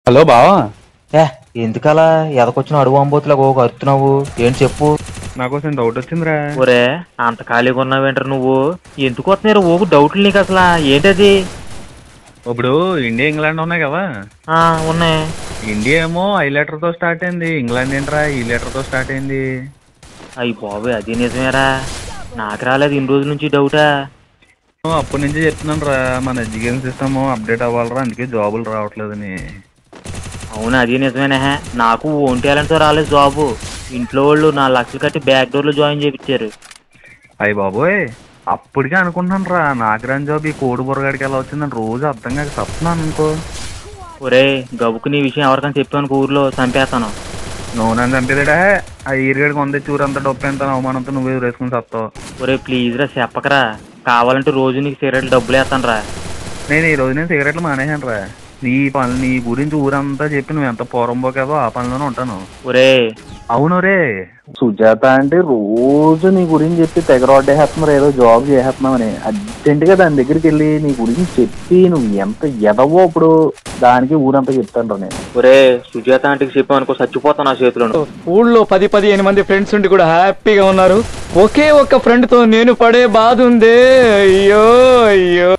Hello బావా. ఏ ఎందుకలా ఎదకొచ్చిన అడుగు అంబోతులా ఓ అరుతున్నావు ఏంటి చెప్పు. నాకు కొంచెం డౌట్ వచ్చిందిరా. ఒరే అంత ఖాళీగా ఉన్నావేంటారు నువ్వు? ఎందుకు వస్తున్నాయి ఓకు డౌట్లు నీకు అసలు ఏంటది? ఇప్పుడు ఇండియా ఇంగ్లాండ్ ఉన్నాయి కదా. ఉన్నాయి. ఇండియా ఏమో ఐ లెటర్ తో స్టార్ట్ అయింది, ఇంగ్లాండ్ ఏంట్రా ఈ లెటర్ తో స్టార్ట్ అయింది. అయ్యి బాబు అది నిజమేరా, నాకు రాలేదు ఇన్ని రోజుల నుంచి డౌటా. అప్పటి నుంచి చెప్తున్నాను రా, మన ఎడ్యుకేషన్ సిస్టమ్ అప్డేట్ అవ్వాలరా, అందుకే జాబులు రావట్లేదని. అవును అది నిజమేనా, నాకు ఓన్ టాలెంట్తో రాలేదు జాబు. ఇంట్లో వాళ్ళు 4 లక్షలు కట్టి బ్యాక్ డోర్లో జాయిన్ చేయించారు. అయ్యి బాబోయ్, అప్పటికే అనుకుంటున్నాను రా నాకు రాని జాబ్ ఈ కోడి బుర్రగాడికి ఎలా వచ్చిందని రోజు అర్థం కాక చెప్తున్నాను అనుకో. ఒరే గబుకు నీ విషయం ఎవరికైనా చెప్పాను ఊర్లో చంపేస్తాను. నువ్వు నన్ను చంపేదేడా? ఆ ఈరుగడికి వంద చూరంతా డబ్బు ఎంత అవమానంతో నువ్వే వేసుకుని చెప్తావు. ఒరే ప్లీజ్ రా చెప్పకరా, కావాలంటే రోజు నీకు సిగరెట్లు డబ్బులు వేస్తాను రా. నేను ఈ రోజు సిగరెట్లు మానేసాను రా. నీ పనులు నీ గురించి ఊరంతా చెప్పి నువ్వు ఎంత పోరంబోకేదో ఆ పనిలోనే ఉంటాను. ఒరే అవును రే, సుజాత అంటే రోజు నీ గురించి చెప్పి తెగరొడ్డేస్తున్నారు, ఏదో జాబ్ చేసేస్తున్నామని. అర్జెంటుగా దాని దగ్గరికి వెళ్ళి నీ గురించి చెప్పి నువ్వు ఎంత ఎదవో ఇప్పుడు దానికి ఊరంతా చెప్తాను నేను. ఒరే సుజాత ఆంటీకి చెప్పామనుకో చచ్చిపోతాను నా చేతిలో. ఊళ్ళో 10-15 మంది ఫ్రెండ్స్ ఉండి కూడా హ్యాపీగా ఉన్నారు, ఒకే ఒక్క ఫ్రెండ్ తో నేను పడే బాధ ఉందే. అయ్యో అయ్యో.